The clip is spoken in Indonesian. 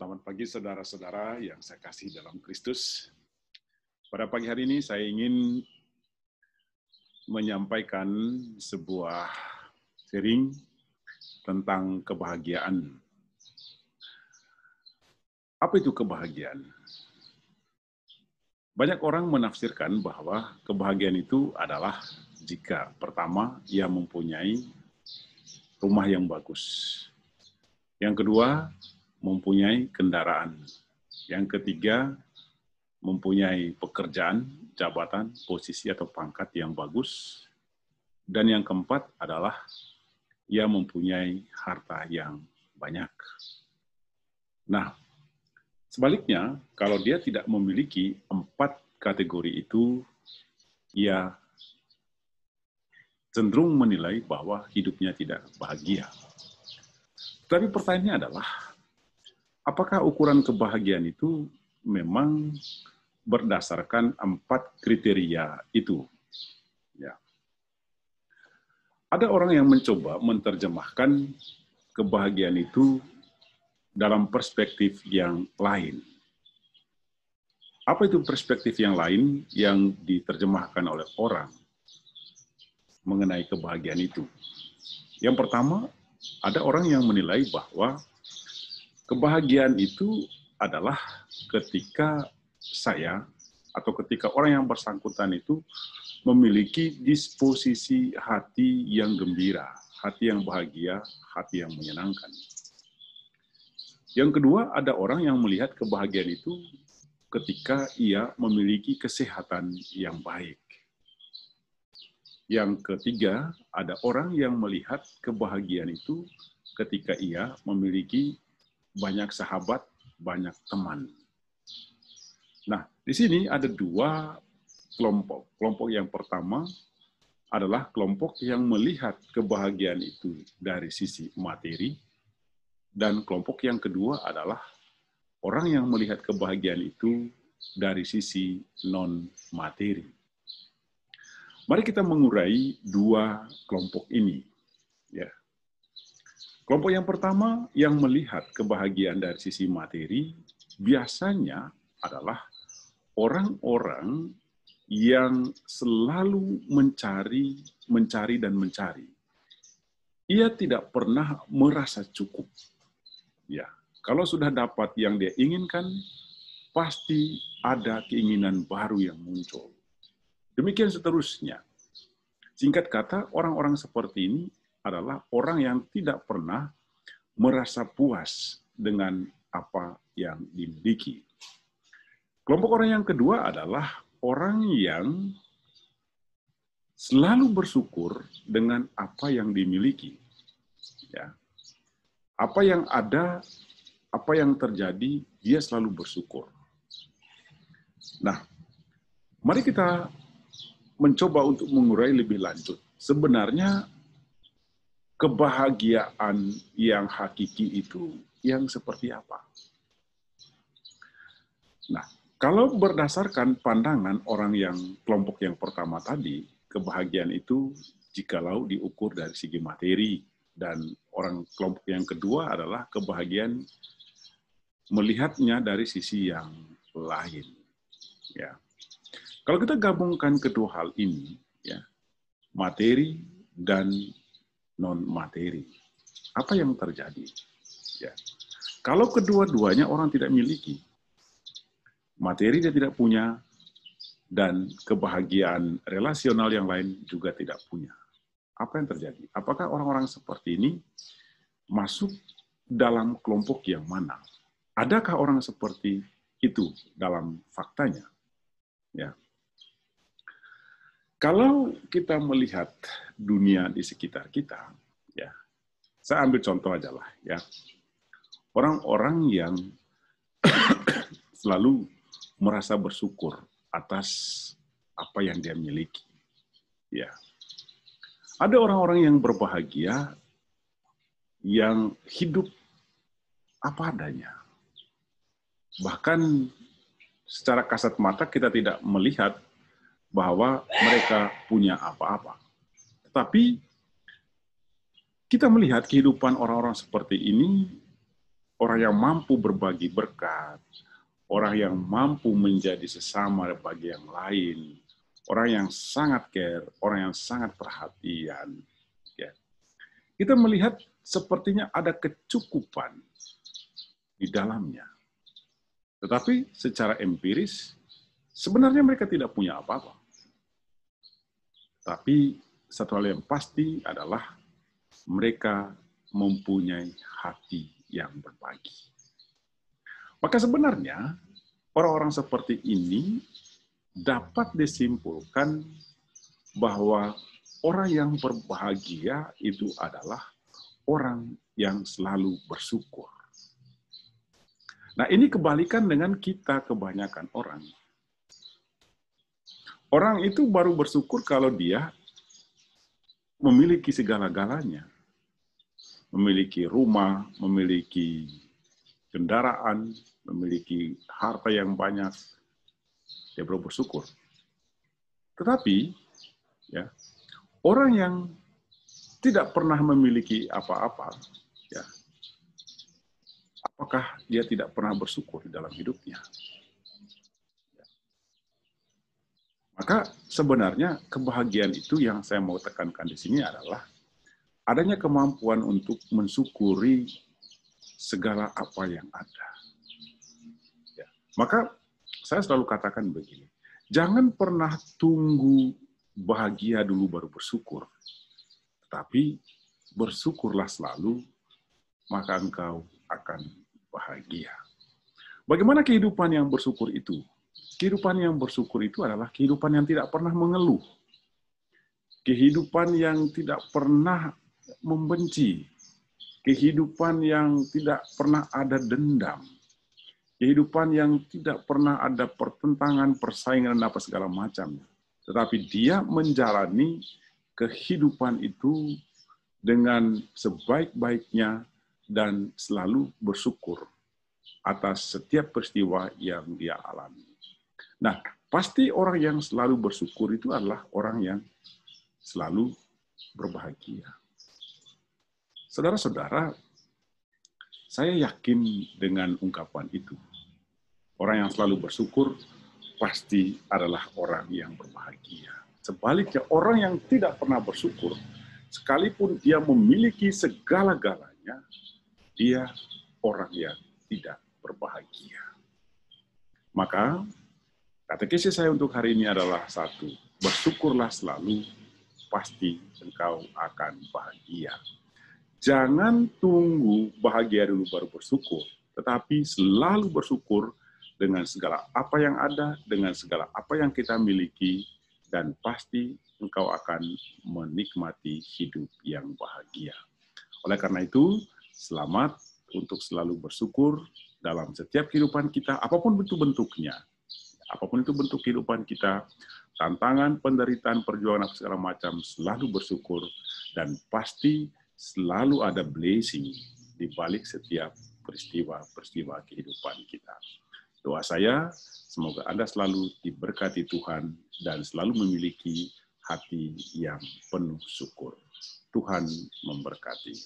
Selamat pagi saudara-saudara yang saya kasih dalam Kristus. Pada pagi hari ini saya ingin menyampaikan sebuah sharing tentang kebahagiaan. Apa itu kebahagiaan? Banyak orang menafsirkan bahwa kebahagiaan itu adalah jika pertama ia mempunyai rumah yang bagus. Yang kedua, mempunyai kendaraan. Yang ketiga, mempunyai pekerjaan, jabatan, posisi atau pangkat yang bagus. Dan yang keempat adalah ia mempunyai harta yang banyak. Nah, sebaliknya, kalau dia tidak memiliki 4 kategori itu, ia cenderung menilai bahwa hidupnya tidak bahagia. Tapi pertanyaannya adalah, apakah ukuran kebahagiaan itu memang berdasarkan 4 kriteria itu? Ya. Ada orang yang mencoba menerjemahkan kebahagiaan itu dalam perspektif yang lain. Apa itu perspektif yang lain yang diterjemahkan oleh orang mengenai kebahagiaan itu? Yang pertama, ada orang yang menilai bahwa kebahagiaan itu adalah ketika saya atau ketika orang yang bersangkutan itu memiliki disposisi hati yang gembira, hati yang bahagia, hati yang menyenangkan. Yang kedua, ada orang yang melihat kebahagiaan itu ketika ia memiliki kesehatan yang baik. Yang ketiga, ada orang yang melihat kebahagiaan itu ketika ia memiliki banyak sahabat, banyak teman. Nah, di sini ada 2 kelompok. Kelompok yang pertama adalah kelompok yang melihat kebahagiaan itu dari sisi materi, dan kelompok yang kedua adalah orang yang melihat kebahagiaan itu dari sisi non-materi. Mari kita mengurai 2 kelompok ini. Ya. Kelompok yang pertama yang melihat kebahagiaan dari sisi materi biasanya adalah orang-orang yang selalu mencari dan mencari. Ia tidak pernah merasa cukup. Ya, kalau sudah dapat yang dia inginkan, pasti ada keinginan baru yang muncul. Demikian seterusnya. Singkat kata, orang-orang seperti ini adalah orang yang tidak pernah merasa puas dengan apa yang dimiliki. Kelompok orang yang kedua adalah orang yang selalu bersyukur dengan apa yang dimiliki. Ya. Apa yang ada, apa yang terjadi, dia selalu bersyukur. Nah, mari kita mencoba untuk mengurai lebih lanjut. Sebenarnya kebahagiaan yang hakiki itu yang seperti apa? Nah, kalau berdasarkan pandangan orang yang kelompok yang pertama tadi, kebahagiaan itu jikalau diukur dari segi materi, dan orang kelompok yang kedua adalah kebahagiaan melihatnya dari sisi yang lain. Ya. Kalau kita gabungkan kedua hal ini, ya, materi dan non-materi, apa yang terjadi? Ya. Kalau kedua-duanya orang tidak miliki, materi dia tidak punya, dan kebahagiaan relasional yang lain juga tidak punya. Apa yang terjadi? Apakah orang-orang seperti ini masuk dalam kelompok yang mana? Adakah orang seperti itu dalam faktanya? Ya. Kalau kita melihat dunia di sekitar kita, ya, saya ambil contoh aja lah, ya. Orang-orang yang selalu merasa bersyukur atas apa yang dia miliki. Ya. Ada orang-orang yang berbahagia yang hidup apa adanya. Bahkan secara kasat mata kita tidak melihat bahwa mereka punya apa-apa. Tetapi kita melihat kehidupan orang-orang seperti ini, orang yang mampu berbagi berkat, orang yang mampu menjadi sesama bagi yang lain, orang yang sangat care, orang yang sangat perhatian. Ya. Kita melihat sepertinya ada kecukupan di dalamnya. Tetapi secara empiris, sebenarnya mereka tidak punya apa-apa. Tapi satu hal yang pasti adalah mereka mempunyai hati yang berbagi. Maka sebenarnya orang-orang seperti ini dapat disimpulkan bahwa orang yang berbahagia itu adalah orang yang selalu bersyukur. Nah, ini kebalikan dengan kita kebanyakan orang. Orang itu baru bersyukur kalau dia memiliki segala-galanya. Memiliki rumah, memiliki kendaraan, memiliki harta yang banyak, dia baru bersyukur. Tetapi, ya, orang yang tidak pernah memiliki apa-apa, ya, apakah dia tidak pernah bersyukur di dalam hidupnya? Maka sebenarnya kebahagiaan itu yang saya mau tekankan di sini adalah adanya kemampuan untuk mensyukuri segala apa yang ada. Ya. Maka saya selalu katakan begini, jangan pernah tunggu bahagia dulu baru bersyukur. Tapi bersyukurlah selalu, maka engkau akan bahagia. Bagaimana kehidupan yang bersyukur itu? Kehidupan yang bersyukur itu adalah kehidupan yang tidak pernah mengeluh. Kehidupan yang tidak pernah membenci. Kehidupan yang tidak pernah ada dendam. Kehidupan yang tidak pernah ada pertentangan, persaingan, dan apa segala macam. Tetapi dia menjalani kehidupan itu dengan sebaik-baiknya dan selalu bersyukur atas setiap peristiwa yang dia alami. Nah, pasti orang yang selalu bersyukur itu adalah orang yang selalu berbahagia. Saudara-saudara, saya yakin dengan ungkapan itu. Orang yang selalu bersyukur pasti adalah orang yang berbahagia. Sebaliknya, orang yang tidak pernah bersyukur, sekalipun dia memiliki segala-galanya, dia orang yang tidak berbahagia. Maka, katekesi saya untuk hari ini adalah satu, bersyukurlah selalu, pasti engkau akan bahagia. Jangan tunggu bahagia dulu baru bersyukur, tetapi selalu bersyukur dengan segala apa yang ada, dengan segala apa yang kita miliki, dan pasti engkau akan menikmati hidup yang bahagia. Oleh karena itu, selamat untuk selalu bersyukur dalam setiap kehidupan kita, apapun bentuk-bentuknya. Apapun itu bentuk kehidupan kita, tantangan, penderitaan, perjuangan, segala macam, selalu bersyukur, dan pasti selalu ada blessing di balik setiap peristiwa-peristiwa kehidupan kita. Doa saya, semoga Anda selalu diberkati Tuhan dan selalu memiliki hati yang penuh syukur. Tuhan memberkati.